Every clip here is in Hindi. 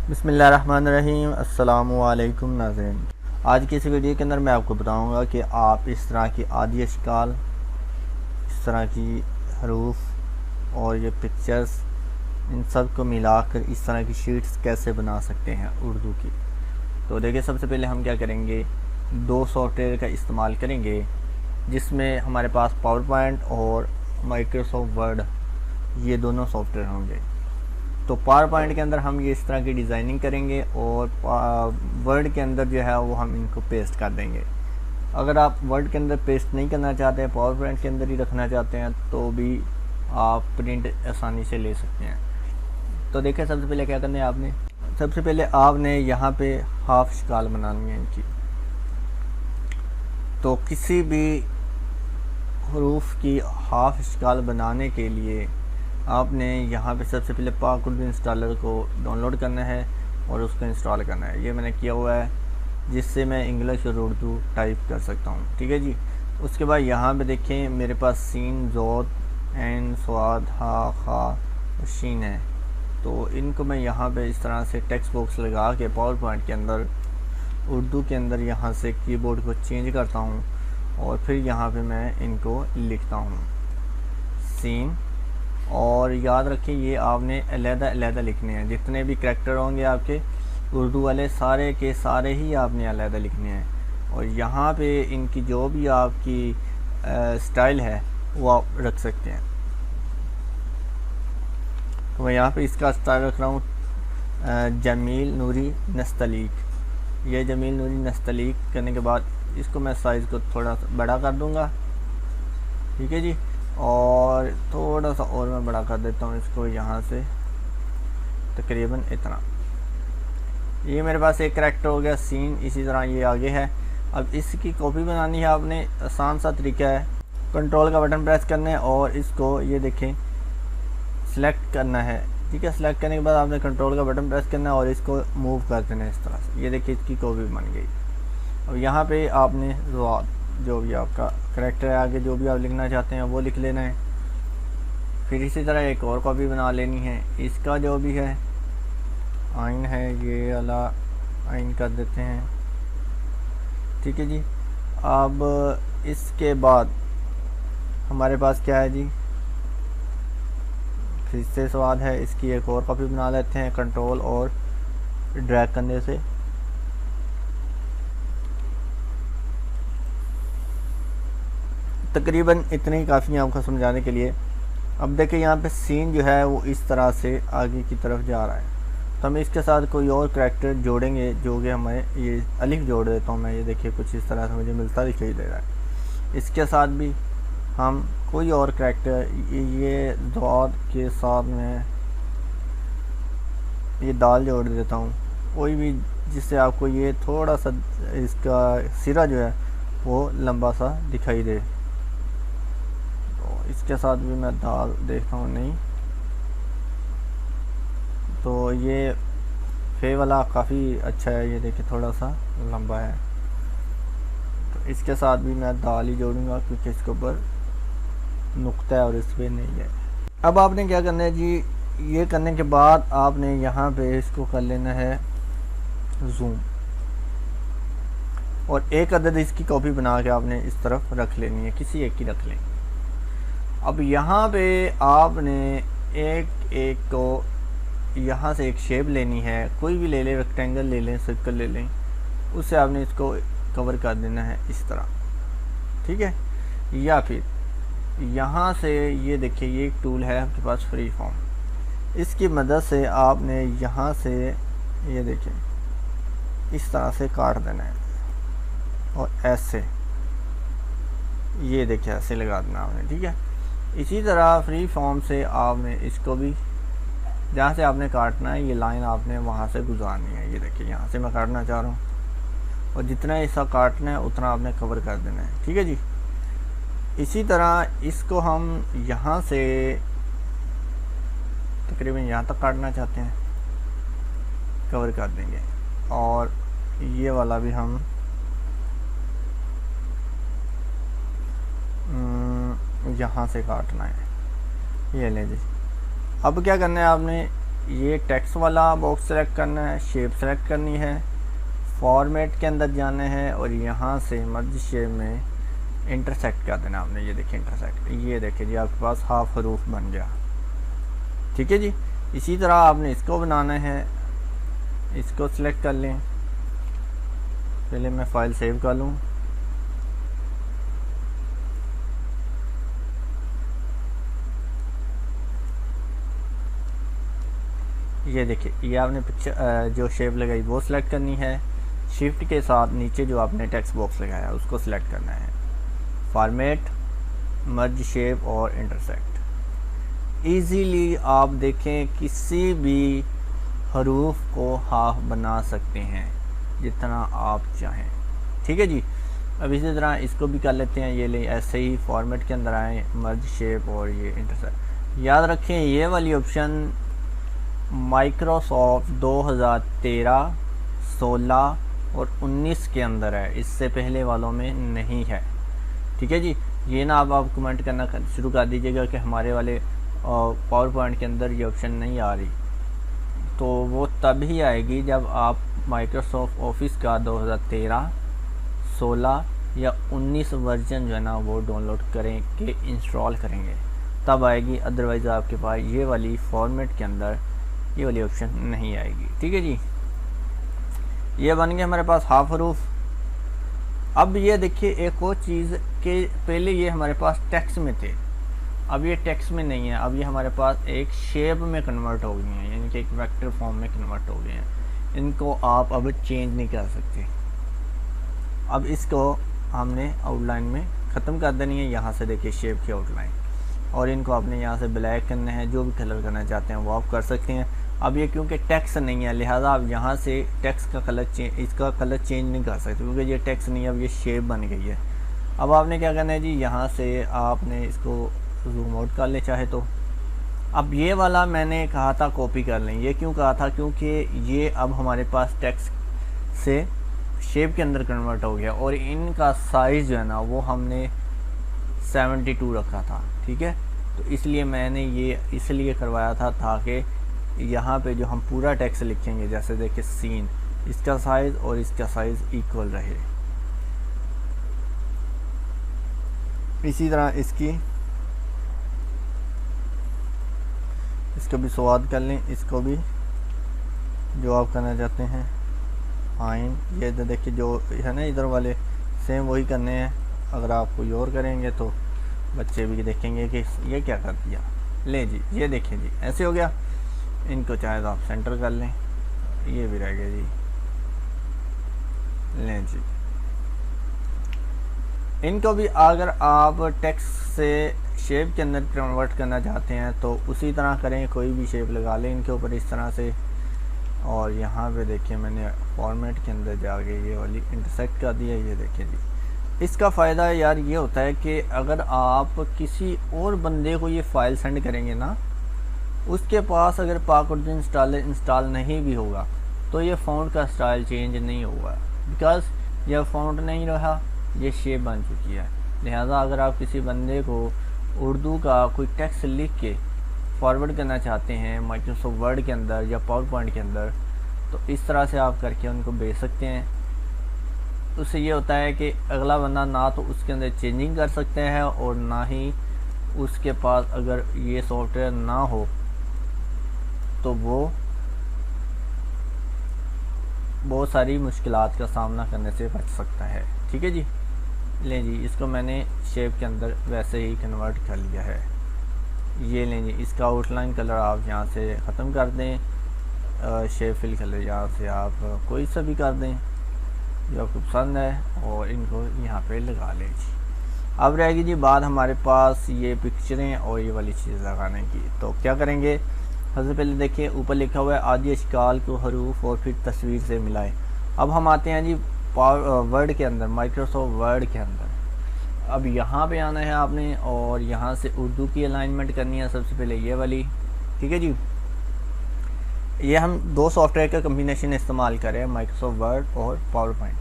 बिस्मिल्लाहिर्रहमानिर्रहीम। अस्सलामु अलैकुम नाज़रीन। आज की इस वीडियो के अंदर मैं आपको बताऊंगा कि आप इस तरह की आदि अशकाल, इस तरह की हरूफ और ये पिक्चर्स, इन सब को मिलाकर इस तरह की शीट्स कैसे बना सकते हैं उर्दू की। तो देखिए, सबसे पहले हम क्या करेंगे, दो सॉफ्टवेयर का इस्तेमाल करेंगे जिसमें हमारे पास पावर पॉइंट और माइक्रोसॉफ्ट वर्ड, ये दोनों सॉफ्टवेयर होंगे। तो पावर पॉइंट के अंदर हम ये इस तरह की डिज़ाइनिंग करेंगे और वर्ड के अंदर जो है वो हम इनको पेस्ट कर देंगे। अगर आप वर्ड के अंदर पेस्ट नहीं करना चाहते हैं, पावर पॉइंट के अंदर ही रखना चाहते हैं, तो भी आप प्रिंट आसानी से ले सकते हैं। तो देखिए, सबसे पहले क्या करना है आपने, सबसे पहले आपने यहाँ पे हाफ शिकाल बनानी है इनकी। तो किसी भी हरूफ की हाफ शिकाल बनाने के लिए आपने यहाँ पे सबसे पहले पाक उर्दू इंस्टॉलर को डाउनलोड करना है और उसको इंस्टॉल करना है। ये मैंने किया हुआ है जिससे मैं इंग्लिश और उर्दू टाइप कर सकता हूँ, ठीक है जी। उसके बाद यहाँ पे देखें, मेरे पास सीन, ज़ोद, एन, स्वाद, हा, खा और शीन है। तो इनको मैं यहाँ पे इस तरह से टेक्स्ट बॉक्स लगा के पावर पॉइंट के अंदर उर्दू के अंदर यहाँ से कीबोर्ड को चेंज करता हूँ और फिर यहाँ पे मैं इनको लिखता हूँ सीन। और याद रखें, ये आपने अलग-अलग लिखने हैं। जितने भी करैक्टर होंगे आपके उर्दू वाले, सारे के सारे ही आपने अलग लिखने हैं। और यहाँ पे इनकी जो भी आपकी स्टाइल है वो आप रख सकते हैं। तो मैं यहाँ पे इसका स्टाइल रख रहा हूँ जमील नूरी नस्तलीक। ये जमील नूरी नस्तलीक करने के बाद इसको मैं साइज़ को थोड़ा सा बड़ा कर दूँगा, ठीक है जी। और थोड़ा सा और मैं बड़ा कर देता हूँ इसको, यहाँ से तकरीबन इतना। ये मेरे पास एक करैक्टर हो गया सीन। इसी तरह ये आगे है। अब इसकी कॉपी बनानी है आपने, आसान सा तरीका है, कंट्रोल का बटन प्रेस करना है और इसको ये देखें सिलेक्ट करना है, ठीक है। सिलेक्ट करने के बाद आपने कंट्रोल का बटन प्रेस करना है और इसको मूव कर देना है इस तरह से। ये देखिए, इसकी कॉपी बन गई। अब यहाँ पे आपने जो भी आपका करैक्टर है, आगे जो भी आप लिखना चाहते हैं वो लिख लेना है। फिर इसी तरह एक और कॉपी बना लेनी है। इसका जो भी है आइन है, ये वाला आइन कर देते हैं, ठीक है जी। अब इसके बाद हमारे पास क्या है जी, फिर से स्वाद है। इसकी एक और कॉपी बना लेते हैं कंट्रोल और ड्रैग करने से। तकरीबन इतने ही काफ़ी है आपको समझाने के लिए। अब देखिए, यहाँ पे सीन जो है वो इस तरह से आगे की तरफ जा रहा है। तो हम इसके साथ कोई और करैक्टर जोड़ेंगे, जो कि हमें ये अलिफ जोड़ देता हूँ मैं। ये देखिए, कुछ इस तरह से मुझे मिलता दिखाई दे रहा है। इसके साथ भी हम कोई और करैक्टर, ये दाद के साथ में ये दाल जोड़ देता हूँ, कोई भी जिससे आपको ये थोड़ा सा इसका सिरा जो है वो लंबा सा दिखाई दे। इसके साथ भी मैं दाल देखता हूँ, नहीं तो ये फे वाला काफ़ी अच्छा है। ये देखिए, थोड़ा सा लंबा है। तो इसके साथ भी मैं दाल ही जोड़ूंगा क्योंकि इसके ऊपर नुक्ता है और इस पर नहीं है। अब आपने क्या करना है जी, ये करने के बाद आपने यहाँ पे इसको कर लेना है जूम और एक अदद इसकी कॉपी बना के आपने इस तरफ रख लेनी है, किसी एक की रख लें। अब यहाँ पे आपने एक को यहाँ से एक शेप लेनी है, कोई भी ले लें, रेक्टेंगल ले लें, सर्कल ले लें, उससे आपने इसको कवर कर देना है इस तरह, ठीक है। या फिर यहाँ से ये देखिए, ये एक टूल है आपके पास फ्री फॉर्म, इसकी मदद से आपने यहाँ से ये देखिए इस तरह से काट देना है और ऐसे ये देखिए ऐसे लगा देना आपने, ठीक है। इसी तरह फ्री फॉर्म से आपने इसको भी, जहाँ से आपने काटना है ये लाइन आपने वहाँ से गुजारनी है। ये देखिए, यहाँ से मैं काटना चाह रहा हूँ और जितना ऐसा काटना है उतना आपने कवर कर देना है, ठीक है जी। इसी तरह इसको हम यहाँ से तकरीबन यहाँ तक काटना चाहते हैं, कवर कर देंगे। और ये वाला भी हम यहाँ से काटना है, ये ले जी। अब क्या करना है आपने, ये टेक्स्ट वाला बॉक्स सेलेक्ट करना है, शेप सेलेक्ट करनी है, फॉर्मेट के अंदर जाना है और यहाँ से मर्ज शेप में इंटरसेक्ट कर देना आपने। ये देखिए इंटरसेक्ट, ये देखिए जी आपके पास हाफ हरूफ बन गया। ठीक है जी। इसी तरह आपने इसको बनाना है, इसको सिलेक्ट कर लें। पहले मैं फ़ाइल सेव कर लूँ। ये देखिए, ये आपने पिक्चर जो शेप लगाई वो सिलेक्ट करनी है। शिफ्ट के साथ नीचे जो आपने टेक्स्ट बॉक्स लगाया उसको सिलेक्ट करना है। फॉर्मेट, मर्ज शेप और इंटरसेक्ट। इजीली आप देखें किसी भी हरूफ को हाफ बना सकते हैं जितना आप चाहें। ठीक है जी। अब इसी तरह इसको भी कर लेते हैं। ये ले ऐसे ही फॉर्मेट के अंदर आए, मर्ज शेप और ये इंटरसेक्ट। याद रखें ये वाली ऑप्शन माइक्रोसॉफ्ट 2013, 16 और 19 के अंदर है, इससे पहले वालों में नहीं है। ठीक है जी। ये ना आप कमेंट करना शुरू कर दीजिएगा कि हमारे वाले पावर पॉइंट के अंदर ये ऑप्शन नहीं आ रही, तो वो तभी आएगी जब आप माइक्रोसॉफ्ट ऑफिस का 2013, 16 या 19 वर्जन जो है ना वो डाउनलोड करें के इंस्टॉल करेंगे, तब आएगी। अदरवाइज़ आपके पास ये वाली फॉर्मेट के अंदर ये वाली ऑप्शन नहीं आएगी। ठीक है जी। ये बन गया हमारे पास हाफ हरूफ। अब ये देखिए एक और चीज़ के पहले ये हमारे पास टेक्स्ट में थे, अब ये टेक्स्ट में नहीं है, अब ये हमारे पास एक शेप में कन्वर्ट हो गई हैं, यानी कि एक वेक्टर फॉर्म में कन्वर्ट हो गए हैं। इनको आप अब चेंज नहीं कर सकते। अब इसको हमने आउटलाइन में ख़त्म कर देनी है। यहाँ से देखिए शेप की आउटलाइन, और इनको आपने यहाँ से ब्लैक करना है, जो भी कलर करना चाहते हैं वो आप कर सकते हैं। अब ये क्योंकि टेक्स्ट नहीं है लिहाजा आप यहाँ से टेक्स्ट का कलर इसका कलर चेंज नहीं कर सकते, क्योंकि ये टेक्स्ट नहीं है, अब ये शेप बन गई है। अब आपने क्या करना है जी, यहाँ से आपने इसको जूम आउट कर ले चाहे तो। अब ये वाला मैंने कहा था कॉपी कर लें, ये क्यों कहा था, क्योंकि ये अब हमारे पास टेक्स्ट से शेप के अंदर कन्वर्ट हो गया, और इनका साइज़ जो है ना वो हमने 72 रखा था। ठीक है, तो इसलिए मैंने ये इसलिए करवाया था ताकि यहाँ पे जो हम पूरा टेक्स्ट लिखेंगे, जैसे देखिए सीन, इसका साइज़ और इसका साइज़ इक्वल रहे। इसी तरह इसको भी स्वाद कर लें, इसको भी जो आप करना चाहते हैं आइन। ये देखिए जो है ना इधर वाले सेम वही करने हैं। अगर आप कोई और करेंगे तो बच्चे भी देखेंगे कि ये क्या कर दिया। ले जी, ये देखें जी ऐसे हो गया। इनको चाहे तो आप सेंटर कर लें, ये भी रह गया जी। लें जी, इनको भी अगर आप टेक्स्ट से शेप के अंदर कन्वर्ट करना चाहते हैं तो उसी तरह करें, कोई भी शेप लगा लें इनके ऊपर इस तरह से। और यहाँ पे देखिए मैंने फॉर्मेट के अंदर जाके ये वाली इंटरसेक्ट कर दिया। ये देखिए जी, इसका फ़ायदा यार ये होता है कि अगर आप किसी और बंदे को ये फ़ाइल सेंड करेंगे ना, उसके पास अगर पाकवर्जन इंस्टॉल नहीं भी होगा तो ये फ़ॉन्ट का स्टाइल चेंज नहीं होगा, बिकॉज़ यह फ़ॉन्ट नहीं रहा, ये शेप बन चुकी है। लिहाजा अगर आप किसी बंदे को उर्दू का कोई टेक्स्ट लिख के फॉरवर्ड करना चाहते हैं माइक्रोसॉफ्ट वर्ड के अंदर या पावर पॉइंट के अंदर, तो इस तरह से आप करके उनको भेज सकते हैं। उससे ये होता है कि अगला बंदा ना तो उसके अंदर चेंजिंग कर सकते हैं और ना ही उसके पास अगर ये सॉफ्टवेयर ना हो तो वो बहुत सारी मुश्किलात का सामना करने से बच सकता है। ठीक है जी। लें जी, इसको मैंने शेप के अंदर वैसे ही कन्वर्ट कर लिया है। ये लें जी, इसका आउटलाइन कलर आप यहाँ से ख़त्म कर दें। शेप फिल कलर यहाँ से आप कोई सा भी कर दें जो आपको पसंद है, और इनको यहाँ पे लगा लें जी। अब रहेगी जी बात हमारे पास ये पिक्चरें और ये वाली चीज़ लगाने की। तो क्या करेंगे, सबसे पहले देखिए ऊपर लिखा हुआ है आदि अशकाल को हरूफ और फिर तस्वीर से मिलाएं। अब हम आते हैं जी वर्ड के अंदर, माइक्रोसॉफ्ट वर्ड के अंदर। अब यहाँ पे आना है आपने और यहाँ से उर्दू की अलाइनमेंट करनी है सबसे पहले ये वाली। ठीक है जी। ये हम दो सॉफ्टवेयर का कम्बिनेशन इस्तेमाल करें, माइक्रोसॉफ्ट वर्ड और पावर पॉइंट।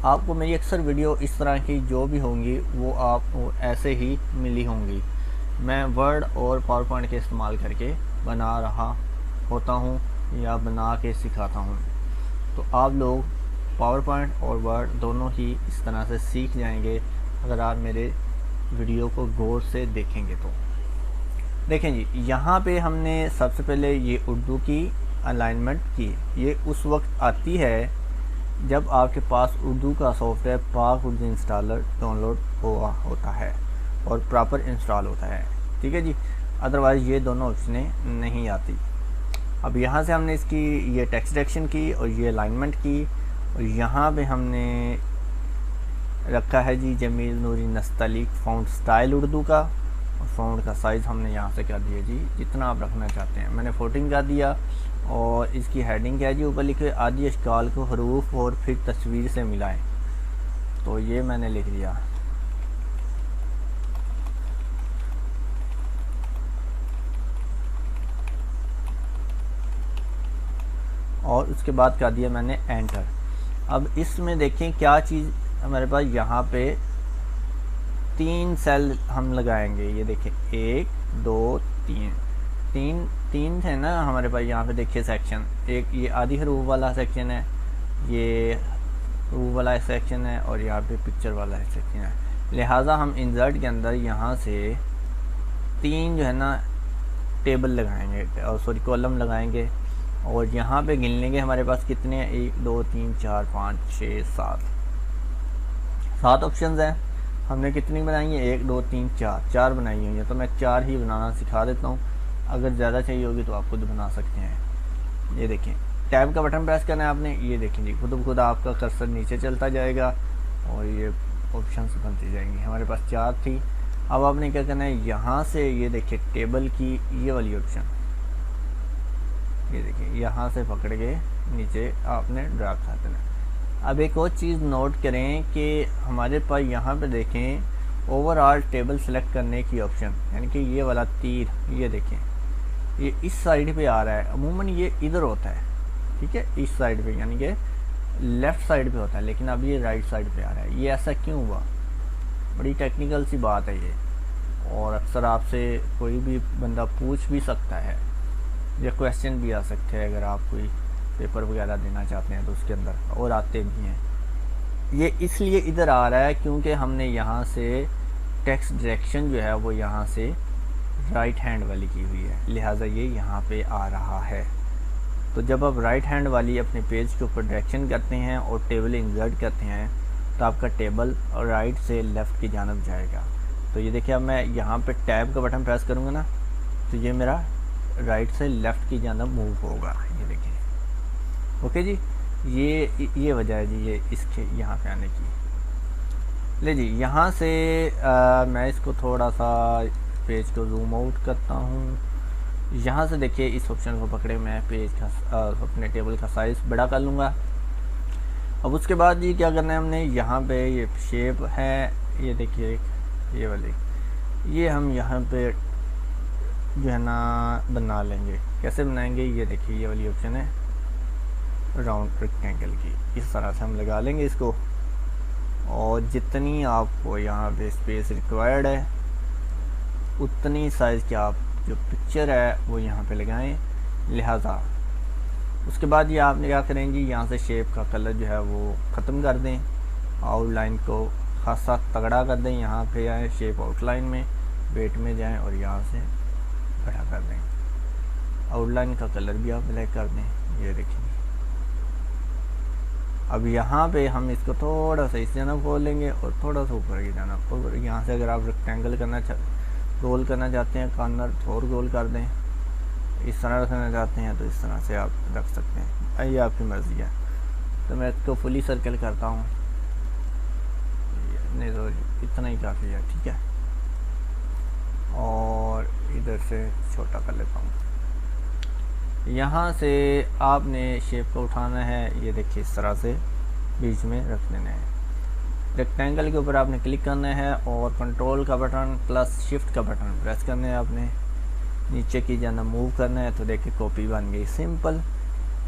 आपको मेरी अक्सर वीडियो इस तरह की जो भी होंगी वो आपको ऐसे ही मिली होंगी। मैं वर्ड और पावर पॉइंट के इस्तेमाल करके बना रहा होता हूँ या बना के सिखाता हूँ। तो आप लोग पावर पॉइंट और वर्ड दोनों ही इस तरह से सीख जाएंगे अगर आप मेरे वीडियो को गौर से देखेंगे। तो देखें जी, यहाँ पे हमने सबसे पहले ये उर्दू की अलाइनमेंट की। ये उस वक्त आती है जब आपके पास उर्दू का सॉफ्टवेयर पाक उर्दू इंस्टॉलर डाउनलोड हुआ होता है और प्रॉपर इंस्टॉल होता है, ठीक है जी। अदरवाइज़ ये दोनों ऑप्शनें नहीं आती। अब यहाँ से हमने इसकी ये टेक्स्ट डायरेक्शन की और ये अलाइनमेंट की, और यहाँ पे हमने रखा है जी जमील नूरी नस्तलीक फ़ॉन्ट स्टाइल उर्दू का, और फ़ॉन्ट का साइज़ हमने यहाँ से कर दिया जी जितना आप रखना चाहते हैं। मैंने 14 कर दिया। और इसकी हेडिंग क्या है जी, ऊपर लिखे आदि अशकाल को हरूफ और फिर तस्वीर से मिलाएं, तो ये मैंने लिख दिया। और उसके बाद कर दिया मैंने एंटर। अब इसमें देखें क्या चीज़ हमारे पास, यहाँ पे 3 सेल हम लगाएंगे। ये देखें 1 2 3 तीन थे ना हमारे पास। यहाँ पे देखिए सेक्शन, एक ये आदि हरूफ वाला सेक्शन है, ये हरूफ वाला सेक्शन है, और यहाँ पे पिक्चर वाला सेक्शन है। लिहाजा हम इंसर्ट के अंदर यहाँ से 3 जो है ना टेबल लगाएंगे, और सॉरी कॉलम लगाएंगे। और यहाँ पे गिन लेंगे हमारे पास कितने हैं, 1 2 3 4 5 6 7 ऑप्शन हैं। हमने कितनी बनाई है, 1 2 3 4 बनाई हुई है। तो मैं 4 ही बनाना सिखा देता हूँ, अगर ज़्यादा चाहिए होगी तो आप खुद बना सकते हैं। ये देखें टैब का बटन प्रेस करना है आपने, ये देखें जी खुद ब खुद आपका कर्सर नीचे चलता जाएगा और ये ऑप्शंस बनती जाएंगी। हमारे पास 4 थी। अब आपने क्या करना है, यहाँ से ये देखिए टेबल की ये वाली ऑप्शन, ये देखिए यहाँ से पकड़ के नीचे आपने ड्रैग कर देना। अब एक और चीज़ नोट करें कि हमारे पास यहाँ पे देखें ओवरऑल टेबल सेलेक्ट करने की ऑप्शन, यानी कि ये वाला तीर, ये देखें ये इस साइड पे आ रहा है। अमूमन ये इधर होता है, ठीक है, इस साइड पे यानी कि लेफ़्ट साइड पे होता है, लेकिन अब ये राइट साइड पे आ रहा है। ये ऐसा क्यों हुआ, बड़ी टेक्निकल सी बात है ये, और अक्सर आपसे कोई भी बंदा पूछ भी सकता है या क्वेश्चन भी आ सकते हैं अगर आप कोई पेपर वगैरह देना चाहते हैं तो उसके अंदर, और आते भी हैं। ये इसलिए इधर आ रहा है क्योंकि हमने यहाँ से टेक्स्ट डायरेक्शन जो है वो यहाँ से राइट हैंड वाली की हुई है, लिहाजा ये यहाँ पे आ रहा है। तो जब आप राइट हैंड वाली अपने पेज के ऊपर डायरेक्शन करते हैं और टेबल इंसर्ट करते हैं तो आपका टेबल राइट से लेफ़्ट की जानब जाएगा। तो ये देखिए अब मैं यहाँ पे टैब का बटन प्रेस करूँगा ना, तो ये मेरा राइट से लेफ़्ट की जानब मूव होगा। ये देखिए, ओके जी, ये वजह है जी ये इसके यहाँ पे आने की। ले जी यहाँ से मैं इसको थोड़ा सा पेज को जूम आउट करता हूँ। यहाँ से देखिए इस ऑप्शन को पकड़े मैं पेज का अपने टेबल का साइज़ बड़ा कर लूँगा। अब उसके बाद जी क्या करना है हमने, यहाँ पे ये शेप है, ये देखिए ये वाली, ये हम यहाँ पे जो है ना बना लेंगे। कैसे बनाएंगे, ये देखिए ये वाली ऑप्शन है राउंड रेक्टेंगल की, इस तरह से हम लगा लेंगे इसको। और जितनी आपको यहाँ पे स्पेस रिक्वायर्ड है उतनी साइज़ की आप जो पिक्चर है वो यहाँ पे लगाएं। लिहाजा उसके बाद ये आपने क्या करें जी, यहाँ से शेप का कलर जो है वो ख़त्म कर दें, आउटलाइन को खासा तगड़ा कर दें। यहाँ पे आए शेप आउटलाइन में, वेट में जाएं और यहाँ से बड़ा कर दें। आउटलाइन का कलर भी आप ब्लैक कर दें, ये देखिए। अब यहाँ पे हम इसको थोड़ा सा इस जानब खोल लेंगे और थोड़ा सा ऊपर की जानब, और यहाँ से अगर आप रेक्टेंगल रोल करना चाहते हैं कॉर्नर तो और रोल कर दें। इस तरह रखना चाहते हैं तो इस तरह से आप रख सकते हैं, ये आपकी मर्ज़ी है। तो मैं इसको फुली सर्कल करता हूँ, नहीं तो इतना ही काफ़ी है, ठीक है। और इधर से छोटा कर लेता हूँ। यहाँ से आपने शेप को उठाना है, ये देखिए इस तरह से बीच में रख देना है। रेक्टेंगल के ऊपर आपने क्लिक करना है और कंट्रोल का बटन प्लस शिफ्ट का बटन प्रेस करना है आपने, नीचे की जाना मूव करना है। तो देखिए कॉपी बन गई सिंपल।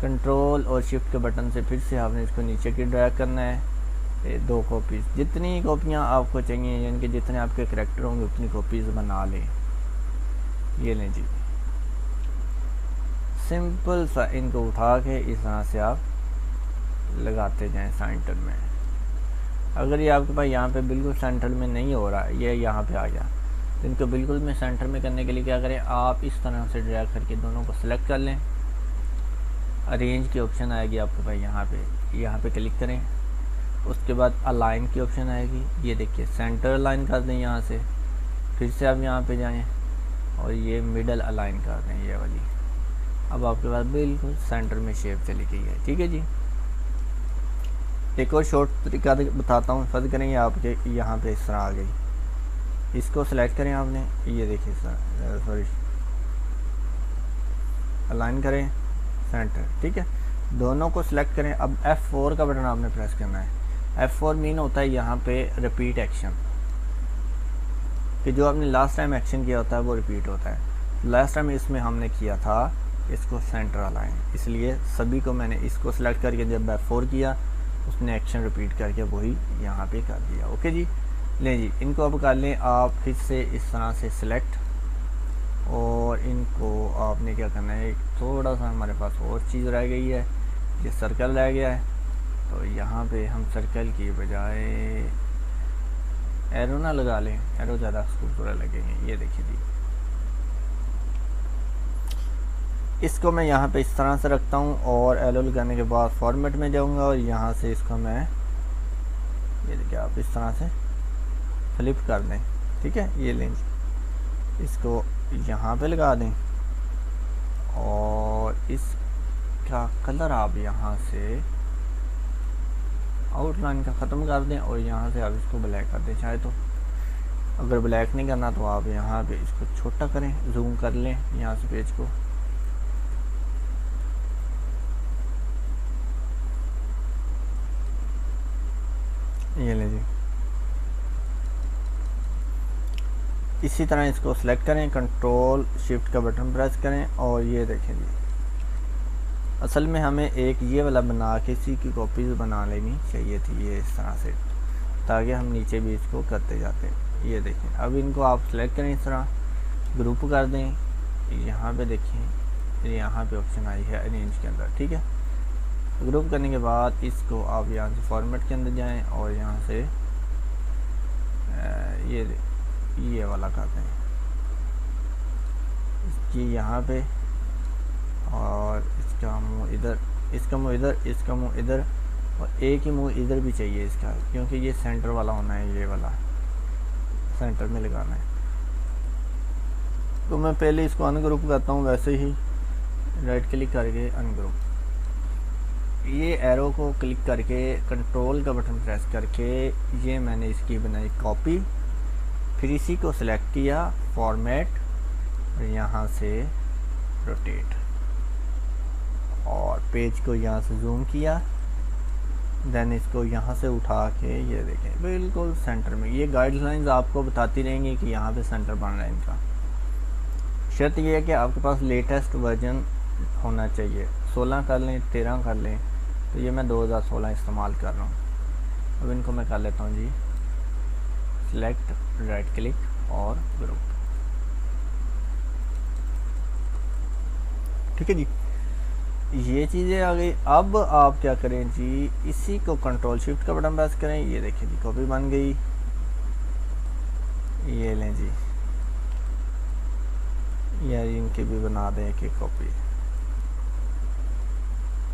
कंट्रोल और शिफ्ट के बटन से फिर से आपने इसको नीचे की ड्रैग करना है। ये 2 कॉपीज़, जितनी कॉपियाँ आपको चाहिए यानी कि जितने आपके करैक्टर होंगे उतनी कॉपीज़ बना लें। ये लें जी, सिंपल सा इनको उठा के इस तरह से आप लगाते जाएं सेंटर में। अगर ये आपके पास यहाँ पे बिल्कुल सेंटर में नहीं हो रहा, ये यहाँ पे आ गया, तो इनको बिल्कुल में सेंटर में करने के लिए क्या करें, आप इस तरह से ड्रैग करके दोनों को सिलेक्ट कर लें। अरेंज की ऑप्शन आएगी आपके पास यहाँ पे क्लिक करें। उसके बाद अलाइन की ऑप्शन आएगी, ये देखिए सेंटर अलाइन कर दें यहाँ से। फिर से आप यहाँ पे जाएं और ये मिडल अलाइन कर दें, ये वाली। अब आपके पास बिल्कुल सेंटर में शेप चली गई है। ठीक है जी। एक और शॉर्ट तरीका बताता हूँ। फर्ज करेंगे आपके यहाँ पे इस तरह आ गई, इसको सिलेक्ट करें आपने, ये देखिए सॉरी अलाइन करें सेंटर। ठीक है, दोनों को सिलेक्ट करें। अब F4 का बटन आपने प्रेस करना है। F4 मीन होता है यहाँ पे रिपीट एक्शन, कि जो आपने लास्ट टाइम एक्शन किया होता है वो रिपीट होता है। लास्ट टाइम इसमें हमने किया था इसको सेंटर अलाइन, इसलिए सभी को मैंने इसको सिलेक्ट करके जब F4 किया उसने एक्शन रिपीट करके वही यहाँ पे कर दिया। ओके जी। लें जी, इनको अब कर लें आप फिर से इस तरह से सिलेक्ट, और इनको आपने क्या करना है, थोड़ा सा हमारे पास और चीज़ रह गई है, ये सर्कल रह गया है, तो यहाँ पे हम सर्कल की बजाय एरो ना लगा लें, एरो ज़्यादा खूबसूरत लगेंगे। ये देखिए जी, इसको मैं यहाँ पे इस तरह से रखता हूँ और एरो लगाने के बाद फॉर्मेट में जाऊँगा और यहाँ से इसको मैं, ये देखिए आप इस तरह से फ्लिप कर दें। ठीक है, ये लें, इसको यहाँ पे लगा दें और इसका कलर आप यहाँ से आउटलाइन का ख़त्म कर दें और यहाँ से आप इसको ब्लैक कर दें। चाहे तो अगर ब्लैक नहीं करना तो आप यहाँ पे इसको छोटा करें, जूम कर लें यहाँ से पेज को। ये ले जी, इसी तरह इसको सिलेक्ट करें, कंट्रोल शिफ्ट का बटन प्रेस करें और ये देखें जी, असल में हमें एक ये वाला बना के इसी की कॉपीज बना लेनी चाहिए थी, ये इस तरह से, ताकि हम नीचे भी इसको करते जाते। ये देखें, अब इनको आप सिलेक्ट करें, इस तरह ग्रुप कर दें। यहाँ पे देखें, यहाँ पे ऑप्शन आई है अरेंज के अंदर। ठीक है, ग्रुप करने के बाद इसको आप यहाँ से फॉर्मेट के अंदर जाएं और यहाँ से ये वाला कर दें, इसकी यहाँ पे, और इसका मुंह इधर, इसका मुंह इधर, इसका मुंह इधर, और एक ही मुंह इधर भी चाहिए इसका, क्योंकि ये सेंटर वाला होना है, ये वाला सेंटर में लगाना है। तो मैं पहले इसको अनग्रुप करता हूँ, वैसे ही राइट क्लिक करके अनग्रुप, ये एरो को क्लिक करके कंट्रोल का बटन प्रेस करके ये मैंने इसकी बनाई कॉपी, फिर इसी को सिलेक्ट किया, फॉर्मेट, और यहाँ से रोटेट, और पेज को यहाँ से जूम किया, देन इसको यहाँ से उठा के ये देखें बिल्कुल सेंटर में। ये गाइडलाइंस आपको बताती रहेंगी कि यहाँ पे सेंटर बन रहा है इनका। शर्त ये है कि आपके पास लेटेस्ट वर्जन होना चाहिए, 16 कर लें, 13 कर लें, तो ये मैं 2016 इस्तेमाल कर रहा हूँ। अब इनको मैं कर लेता हूँ जी, सिलेक्ट, राइट क्लिक और ग्रुप। ठीक है जी, ये चीज़ें आ गई। अब आप क्या करें जी, इसी को कंट्रोल शिफ्ट का बटन प्रेस करें, ये देखिए जी कॉपी बन गई। ये लें जी, यार इनकी भी बना दें एक कॉपी।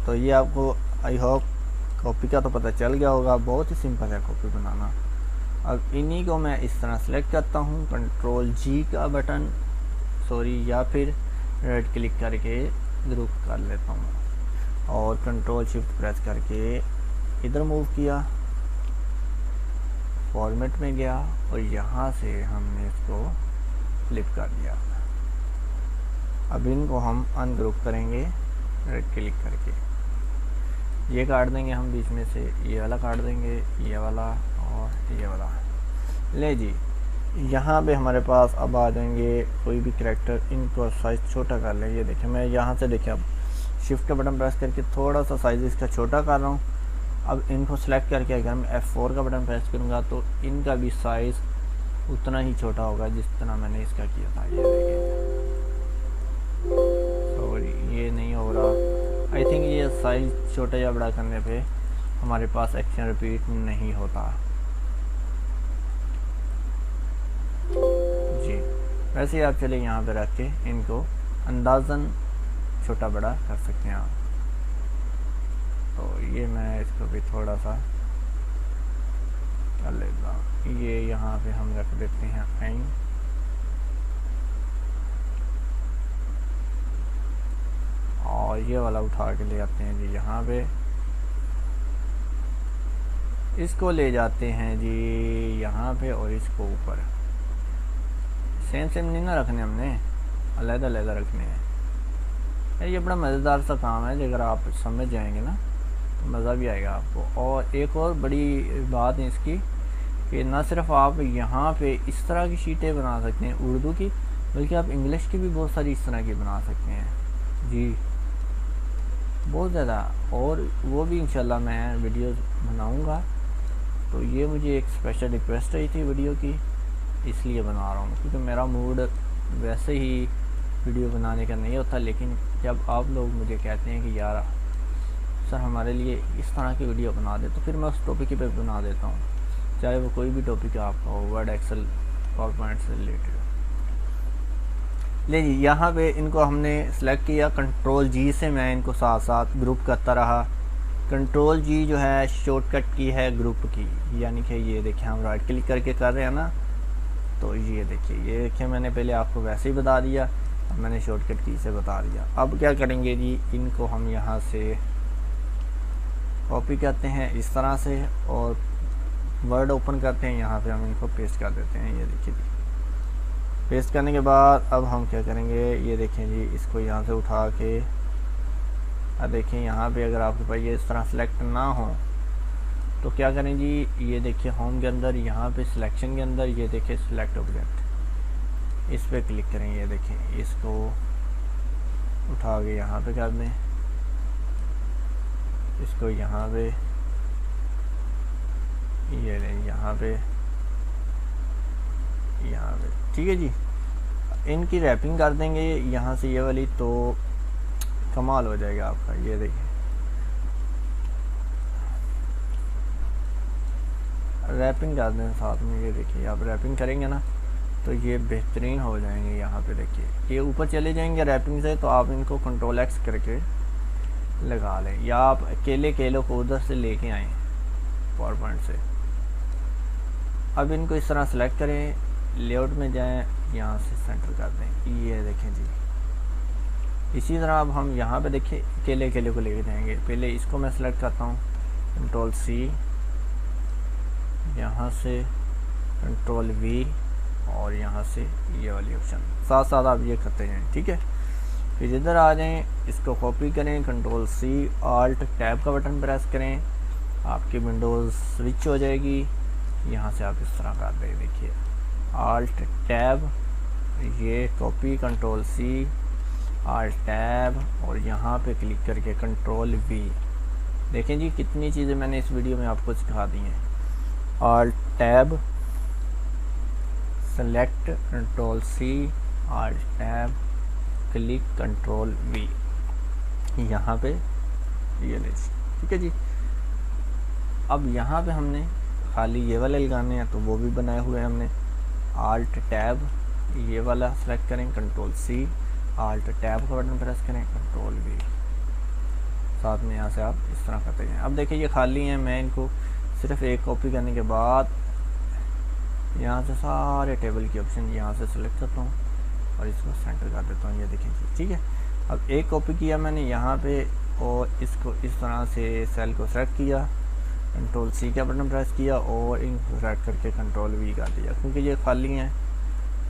तो ये आपको आई होप कॉपी का तो पता चल गया होगा, बहुत ही सिंपल है कॉपी बनाना। अब इन्हीं को मैं इस तरह सेलेक्ट करता हूँ, कंट्रोल जी का बटन या फिर राइट क्लिक करके ग्रुप कर लेता हूँ और कंट्रोल शिफ्ट प्रेस करके इधर मूव किया, फॉर्मेट में गया और यहाँ से हमने इसको फ्लिप कर दिया। अब इनको हम अनग्रुप करेंगे, राइट क्लिक करके ये काट देंगे हम बीच में से, ये वाला काट देंगे, ये वाला और ये वाला। ले जी, यहाँ पे हमारे पास अब आ जाएंगे कोई भी कैरेक्टर, इनको साइज़ छोटा कर लें। ये देखिए मैं यहाँ से देखिए अब शिफ्ट का बटन प्रेस करके थोड़ा सा साइज़ इसका छोटा कर रहा हूँ। अब इनको सेलेक्ट करके अगर मैं F4 का बटन प्रेस करूँगा तो इनका भी साइज़ उतना ही छोटा होगा जिस तरह मैंने इसका किया था। ये देखिए, सॉरी ये नहीं आई थिंक ये साइज छोटा या बड़ा करने पे हमारे पास एक्शन रिपीट नहीं होता जी। वैसे ही आप चले यहाँ पे रख के इनको अंदाज़न छोटा बड़ा कर सकते हैं आप। तो ये मैं इसको भी थोड़ा सा कर लेता हूँ। ये यहाँ पे हम रख देते हैं एंड, और ये वाला उठा के ले आते हैं जी यहाँ पे, इसको ले जाते हैं जी यहाँ पे और इसको ऊपर। सेम सेम नहीं ना रखने, हमने अलग अलग रखने हैं। ये बड़ा मज़ेदार सा काम है, अगर आप समझ जाएंगे ना तो मज़ा भी आएगा आपको। और एक और बड़ी बात है इसकी कि ना सिर्फ आप यहाँ पे इस तरह की शीटें बना सकते हैं उर्दू की, बल्कि आप इंग्लिश की भी बहुत सारी इस तरह की बना सकते हैं जी, बहुत ज़्यादा। और वो भी इंशाल्लाह मैं वीडियो बनाऊँगा। तो ये मुझे एक स्पेशल रिक्वेस्ट आई थी वीडियो की, इसलिए बना रहा हूँ, क्योंकि मेरा मूड वैसे ही वीडियो बनाने का नहीं होता, लेकिन जब आप लोग मुझे कहते हैं कि यार सर हमारे लिए इस तरह की वीडियो बना दे, तो फिर मैं उस टॉपिक पे बना देता हूँ, चाहे वो कोई भी टॉपिक आपका हो, वर्ड, एक्सेल, पावरपॉइंट से रिलेटेड। ले जी यहाँ पे इनको हमने सेलेक्ट किया, कंट्रोल जी से मैं इनको साथ साथ ग्रुप करता रहा। कंट्रोल जी जो है शॉर्टकट की है ग्रुप की, यानी कि ये देखिए हम राइट क्लिक करके कर रहे हैं ना, तो ये देखिए मैंने पहले आपको वैसे ही बता दिया, अब मैंने शॉर्टकट की से बता दिया। अब क्या करेंगे जी, इनको हम यहाँ से कॉपी करते हैं इस तरह से, और वर्ड ओपन करते हैं, यहाँ पे हम इनको पेस्ट कर देते हैं। ये देखिए जी, पेस्ट करने के बाद अब हम क्या करेंगे, ये देखें जी, इसको यहाँ से उठा के, अब देखें यहाँ पे अगर आपके पास ये इस तरह सेलेक्ट ना हो तो क्या करें जी, ये देखिए होम के अंदर, यहाँ पे सिलेक्शन के अंदर, ये देखिए सिलेक्ट ऑब्जेक्ट, इस पर क्लिक करें। ये देखें इसको उठा के यहाँ पे कर दें, इसको यहाँ पे, ये नहीं यहाँ पे, यहाँ पे, ठीक है जी। इनकी रैपिंग कर देंगे यहाँ से ये वाली, तो कमाल हो जाएगा आपका। ये देखिए रैपिंग कर दें साथ में, ये देखिए आप रैपिंग करेंगे ना तो ये बेहतरीन हो जाएंगे। यहाँ पे देखिए ये ऊपर चले जाएंगे रैपिंग से, तो आप इनको कंट्रोल एक्स करके लगा लें, या आप अकेले केलों को उधर से लेके आएँ पावरपॉइंट से। अब इनको इस तरह सेलेक्ट करें, लेआउट में जाएं, यहाँ से सेंटर कर दें। ये देखें जी, इसी तरह अब हम यहाँ पे देखिए केले को लेके जाएंगे। पहले इसको मैं सेलेक्ट करता हूँ, कंट्रोल सी, यहाँ से कंट्रोल वी, और यहाँ से ये वाली ऑप्शन, साथ साथ आप ये करते जाएं, ठीक है। फिर इधर आ जाएं, इसको कॉपी करें, कंट्रोल सी, आल्ट टैब का बटन प्रेस करें, आपकी विंडोज़ स्विच हो जाएगी। यहाँ से आप इस तरह कर दें, देखिए आल्ट टैब, ये copy, control C, alt tab, और यहाँ पे क्लिक करके कंट्रोल वी। देखें जी कितनी चीज़ें मैंने इस वीडियो में आपको सिखा दी हैं। Alt tab, select, control C, alt tab, click, control V, यहाँ पे ये ले, ठीक है जी। अब यहाँ पे हमने खाली ये वाले लगाने हैं, तो वो भी बनाए हुए हैं हमने। आल्ट टैब, ये वाला सेलेक्ट करें, कंट्रोल सी, आल्ट टैब का बटन प्रेस करें, कंट्रोल वी, साथ में यहाँ से आप इस तरह करते हैं। अब देखिए ये खाली हैं, मैं इनको सिर्फ एक कॉपी करने के बाद यहाँ से सारे टेबल की ऑप्शन यहाँ से सेलेक्ट करता हूँ और इसको सेंटर कर देता हूँ। ये देखें ठीक है। अब एक कॉपी किया मैंने यहाँ पे, और इसको इस तरह से सेल को सेलेक्ट किया, कंट्रोल सी का बटन प्रेस किया, और इनको सेलेक्ट करके कंट्रोल वी कर दिया। क्योंकि ये खाली हैं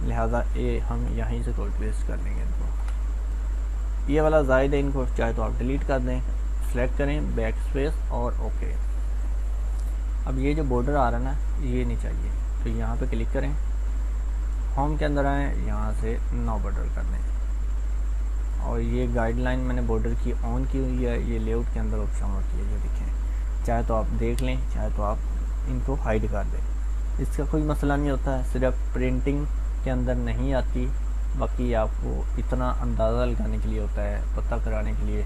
लिहाजा ये हम यहीं से कॉपी पेस्ट कर लेंगे इनको। ये वाला ज़ायद है, इनको चाहे तो आप डिलीट कर दें, सेलेक्ट करें, बैक स्पेस और ओके। अब ये जो बॉर्डर आ रहा है ना, ये नहीं चाहिए, तो यहाँ पे क्लिक करें, होम के अंदर आएँ, यहाँ से नो बॉर्डर कर दें। और ये गाइडलाइन मैंने बॉर्डर की ऑन की हुई है, ये लेआउट के अंदर ऑप्शन होती है, ये देखें, चाहे तो आप देख लें, चाहे तो आप इनको हाइड कर दें, इसका कोई मसला नहीं होता है। सिर्फ प्रिंटिंग के अंदर नहीं आती, बाकी आपको इतना अंदाज़ा लगाने के लिए होता है, पता कराने के लिए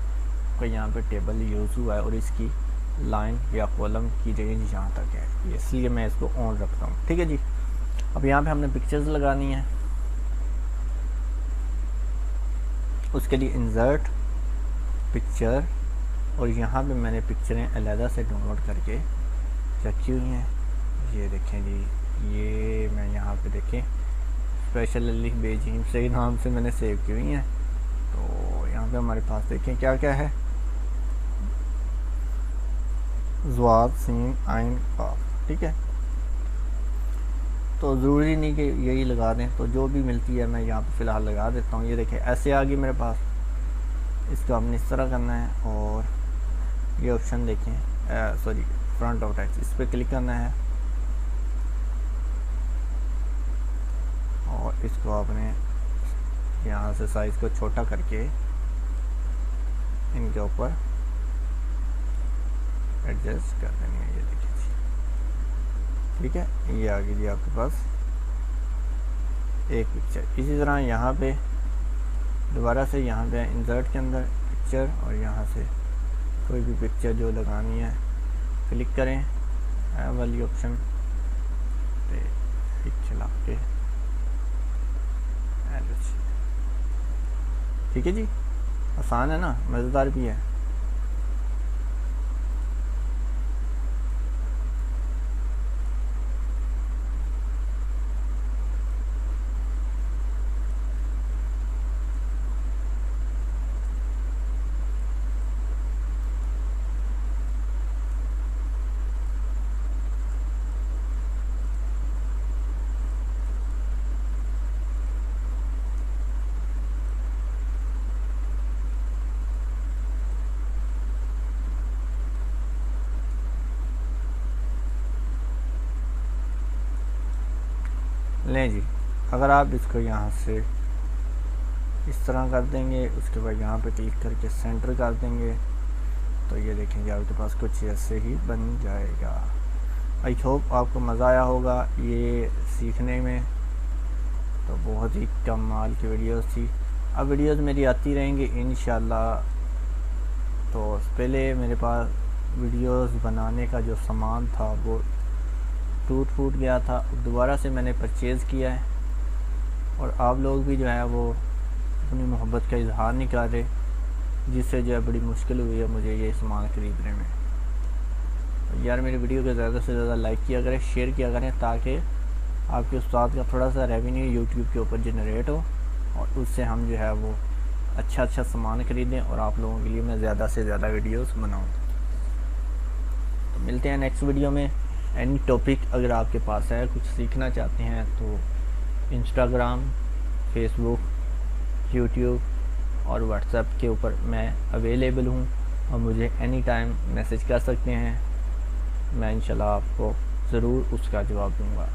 आपका यहाँ पे टेबल यूज़ हुआ है और इसकी लाइन या कॉलम की रेंज यहाँ तक है, इसलिए मैं इसको ऑन रखता हूँ। ठीक है जी। अब यहाँ पे हमने पिक्चर्स लगानी है, उसके लिए इंसर्ट पिक्चर, और यहाँ पे मैंने पिक्चरें अलहदा से डाउनलोड करके रखी हुई हैं। ये देखें जी, ये मैं यहाँ पे देखें स्पेशल अली बेजीम सही नाम से मैंने सेव की हुई हैं। तो यहाँ पे हमारे पास देखें क्या क्या है, ज़वाद सीन आइन काफ। ठीक है, तो ज़रूरी नहीं कि यही लगा दें, तो जो भी मिलती है मैं यहाँ पे फ़िलहाल लगा देता हूँ। ये देखें ऐसे आ गई मेरे पास, इसको हमने इस तरह करना है और ये ऑप्शन देखें, सॉरी फ्रंट ऑफ टेक्स्ट, इस पर क्लिक करना है और इसको आपने यहाँ से साइज़ को छोटा करके इनके ऊपर एडजस्ट कर देनी है। ये देखिए जी, ठीक है, ये आ गई जी आपके पास एक पिक्चर। इसी तरह यहाँ पे दोबारा से यहाँ पे इंसर्ट के अंदर पिक्चर, और यहाँ से कोई भी पिक्चर जो लगानी है क्लिक करें वाली ऑप्शन पे चला के, ठीक है जी। आसान है ना, मज़ेदार भी है। लें जी, अगर आप इसको यहाँ से इस तरह कर देंगे, उसके बाद यहाँ पे क्लिक करके सेंटर कर देंगे, तो ये देखेंगे आपके पास कुछ ऐसे ही बन जाएगा। आई होप आपको मज़ा आया होगा ये सीखने में। तो बहुत ही कमाल की वीडियोस थी। अब वीडियोस मेरी आती रहेंगी इंशाल्लाह। तो पहले मेरे पास वीडियोस बनाने का जो सामान था वो टूट गया था, दोबारा से मैंने परचेज़ किया है, और आप लोग भी जो है वो अपनी मोहब्बत का इजहार नहीं कर रहे, जिससे जो है बड़ी मुश्किल हुई है मुझे ये सामान ख़रीदने में। तो यार मेरी वीडियो को ज़्यादा से ज़्यादा लाइक किया करें, शेयर किया करें, ताकि आपके उस्ताद का थोड़ा सा रेवेन्यू यूट्यूब के ऊपर जनरेट हो, और उससे हम जो है वो अच्छा सामान ख़रीदें और आप लोगों के लिए मैं ज़्यादा से ज़्यादा वीडियोस बनाऊँ। तो मिलते हैं नेक्स्ट वीडियो में। एनी टॉपिक अगर आपके पास है, कुछ सीखना चाहते हैं, तो इंस्टाग्राम, फेसबुक, यूट्यूब और व्हाट्सएप के ऊपर मैं अवेलेबल हूँ, और मुझे एनी टाइम मैसेज कर सकते हैं। मैं इंशाल्लाह आपको ज़रूर उसका जवाब दूँगा।